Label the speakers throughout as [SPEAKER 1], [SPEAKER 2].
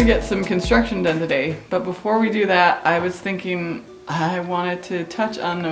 [SPEAKER 1] get some construction done today, but before we do that, I was thinking I wanted to touch on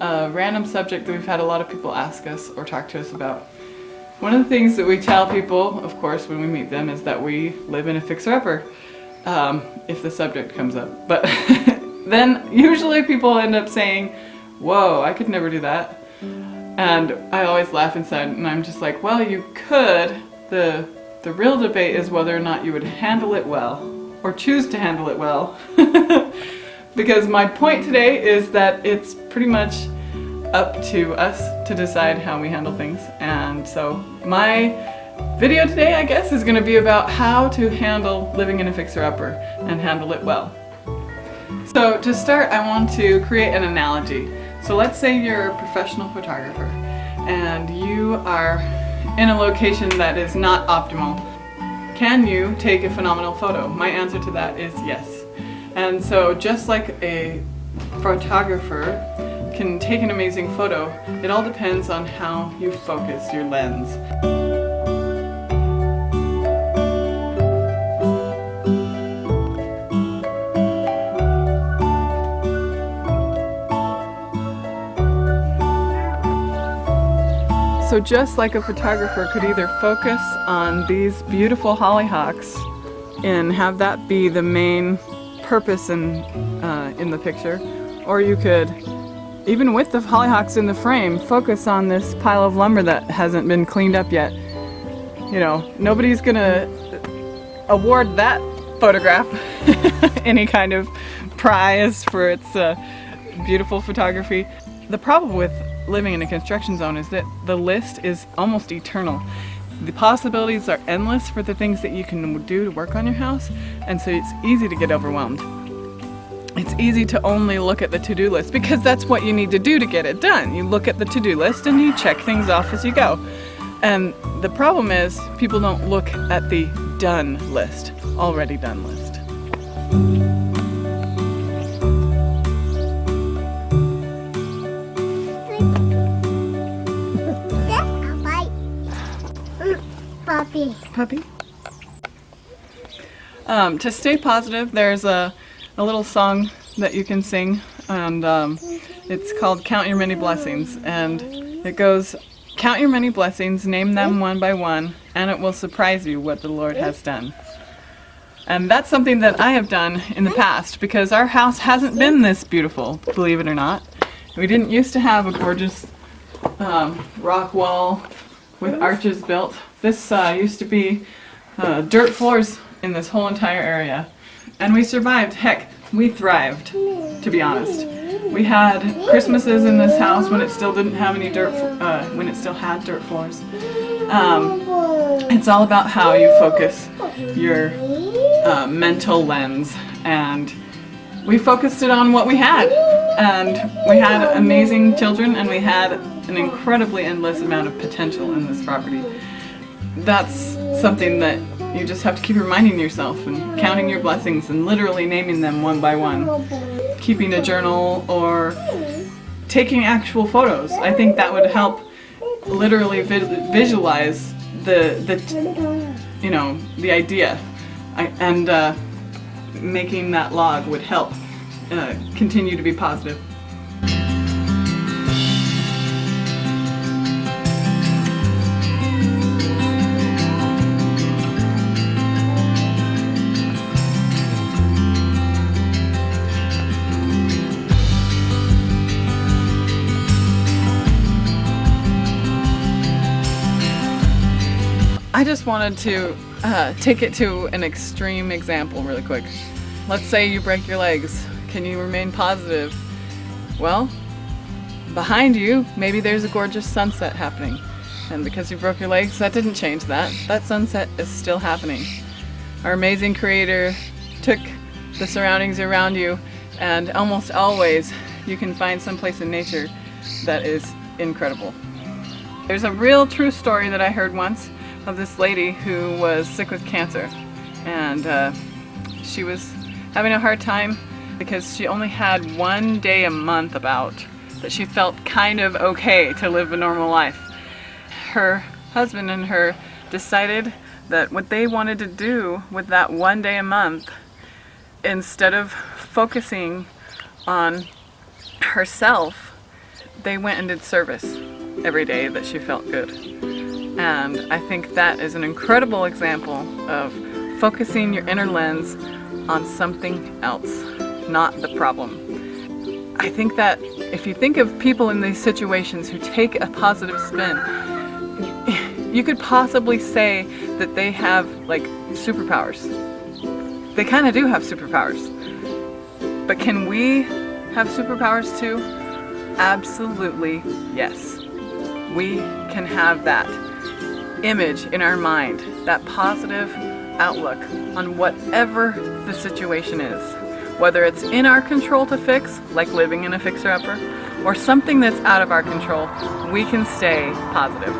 [SPEAKER 1] a random subject that we've had a lot of people ask us or talk to us about. One of the things that we tell people, of course, when we meet them is that we live in a fixer-upper, if the subject comes up. But then usually people end up saying, whoa, I could never do that. And I always laugh inside and I'm just like, well, you could. The real debate is whether or not you would handle it well or choose to handle it well. Because my point today is that it's pretty much up to us to decide how we handle things. And so my video today, I guess, is going to be about how to handle living in a fixer-upper and handle it well. So to start, I want to create an analogy. So let's say you're a professional photographer and you are in a location that is not optimal. Can you take a phenomenal photo? My answer to that is yes. And so just like a photographer can take an amazing photo, it all depends on how you focus your lens. So just like a photographer could either focus on these beautiful hollyhocks and have that be the main purpose in the picture, or you could, even with the hollyhocks in the frame, focus on this pile of lumber that hasn't been cleaned up yet. You know, nobody's gonna award that photograph any kind of prize for its beautiful photography. The problem with living in a construction zone is that the list is almost eternal. The possibilities are endless for the things that you can do to work on your house, and so it's easy to get overwhelmed. It's easy to only look at the to-do list because that's what you need to do to get it done. You look at the to-do list and you check things off as you go. And the problem is people don't look at the done list, already done list. Puppy. To stay positive, there's a little song that you can sing, and it's called Count Your Many Blessings, and it goes, count your many blessings, name them one by one, and it will surprise you what the Lord has done. And that's something that I have done in the past, because our house hasn't been this beautiful, believe it or not. We didn't used to have a gorgeous rock wall with arches built. This used to be dirt floors in this whole entire area. And we survived. Heck, we thrived, to be honest. We had Christmases in this house when it still didn't have any dirt, when it still had dirt floors. It's all about how you focus your mental lens. And we focused it on what we had. And we had amazing children, and we had an incredibly endless amount of potential in this property. That's something that you just have to keep reminding yourself and counting your blessings and literally naming them one by one. Keeping a journal or taking actual photos. I think that would help literally visualize the idea, and making that log would help continue to be positive. I just wanted to take it to an extreme example really quick. Let's say you break your legs. Can you remain positive? Well, behind you, maybe there's a gorgeous sunset happening. And because you broke your legs, that didn't change that. That sunset is still happening. Our amazing Creator took the surroundings around you, and almost always you can find some place in nature that is incredible. There's a real true story that I heard once of this lady who was sick with cancer, and she was having a hard time because she only had one day a month about that she felt kind of okay to live a normal life. Her husband and her decided that what they wanted to do with that one day a month, instead of focusing on herself, they went and did service every day that she felt good. And I think that is an incredible example of focusing your inner lens on something else, not the problem. I think that if you think of people in these situations who take a positive spin, you could possibly say that they have like superpowers. They kind of do have superpowers. But can we have superpowers too? Absolutely yes. We can have that image in our mind, that positive outlook on whatever the situation is. Whether it's in our control to fix, like living in a fixer-upper, or something that's out of our control, we can stay positive.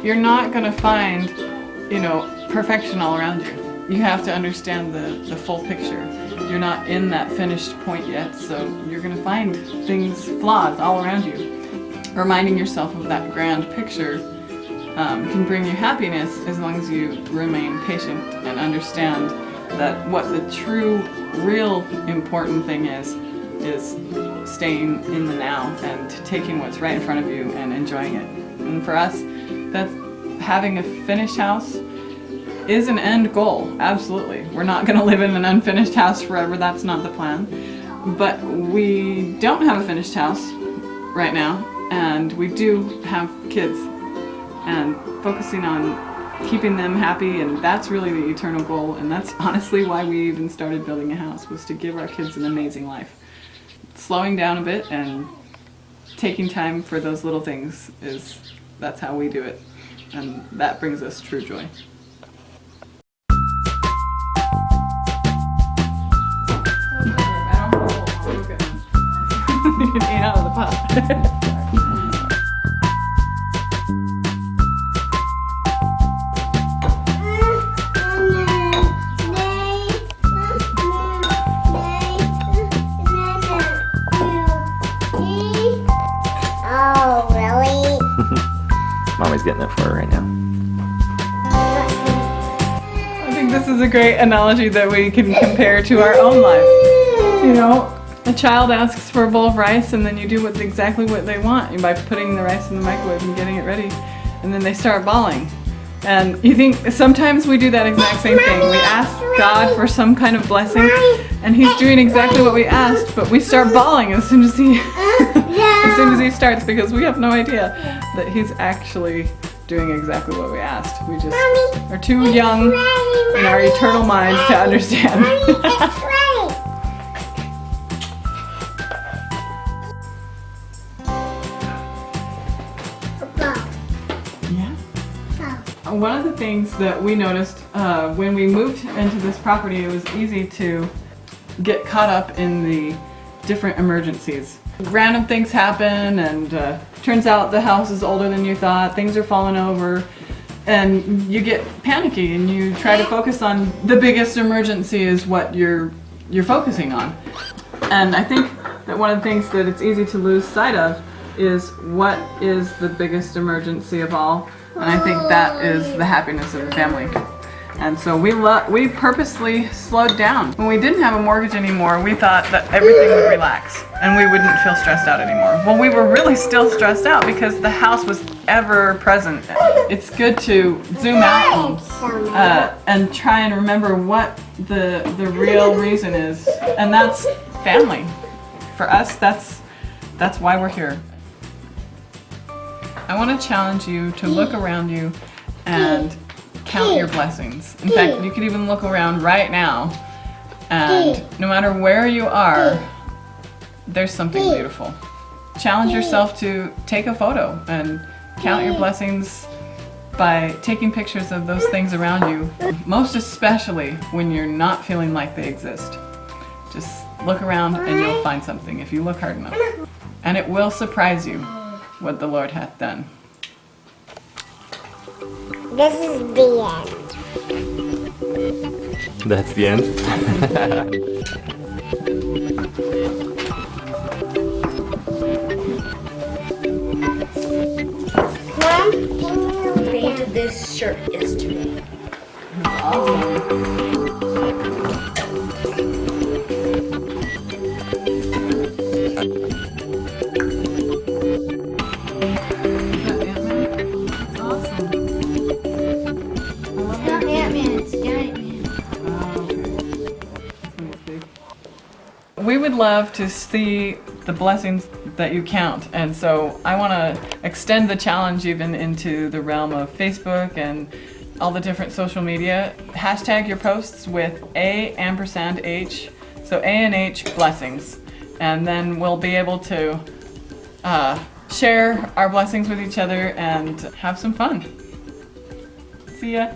[SPEAKER 1] You're not going to find, perfection all around you. You have to understand the full picture. You're not in that finished point yet, so you're going to find things, flaws all around you. Reminding yourself of that grand picture can bring you happiness as long as you remain patient and understand that what the true, real important thing is staying in the now and taking what's right in front of you and enjoying it. And for us, that's having a finished house is an end goal, absolutely. We're not going to live in an unfinished house forever, that's not the plan. But we don't have a finished house right now, and we do have kids, and focusing on keeping them happy, and that's really the eternal goal, and that's honestly why we even started building a house, was to give our kids an amazing life. Slowing down a bit and taking time for those little things that's how we do it, and that brings us true joy. You can eat out of the pot.
[SPEAKER 2] Mommy's getting it for her right now.
[SPEAKER 1] I think this is a great analogy that we can compare to our own life. A child asks for a bowl of rice, and then you do exactly what they want by putting the rice in the microwave and getting it ready, and then they start bawling. And you think sometimes we do that exact same thing. We ask God for some kind of blessing, and He's doing exactly what we asked, but we start bawling as soon as He starts, because we have no idea that He's actually doing exactly what we asked. We just are too young in our eternal minds to understand. One of the things that we noticed when we moved into this property, it was easy to get caught up in the different emergencies. Random things happen, and turns out the house is older than you thought, things are falling over, and you get panicky and you try to focus on the biggest emergency is what you're focusing on. And I think that one of the things that it's easy to lose sight of is what is the biggest emergency of all. And I think that is the happiness of the family. And so we purposely slowed down. When we didn't have a mortgage anymore, we thought that everything would relax and we wouldn't feel stressed out anymore. Well, we were really still stressed out because the house was ever present. It's good to zoom out and try and remember what the real reason is. And that's family. For us, that's why we're here. I want to challenge you to look around you and count your blessings. In fact, you could even look around right now, and no matter where you are, there's something beautiful. Challenge yourself to take a photo and count your blessings by taking pictures of those things around you, most especially when you're not feeling like they exist. Just look around and you'll find something if you look hard enough. And it will surprise you what the Lord hath done.
[SPEAKER 2] This is the end.
[SPEAKER 3] That's the end.
[SPEAKER 2] Mom,
[SPEAKER 4] Painted this shirt yesterday.
[SPEAKER 1] We would love to see the blessings that you count, and so I want to extend the challenge even into the realm of Facebook and all the different social media. Hashtag your posts with A&H, so A&H blessings, and then we'll be able to share our blessings with each other and have some fun. See ya.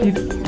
[SPEAKER 2] It's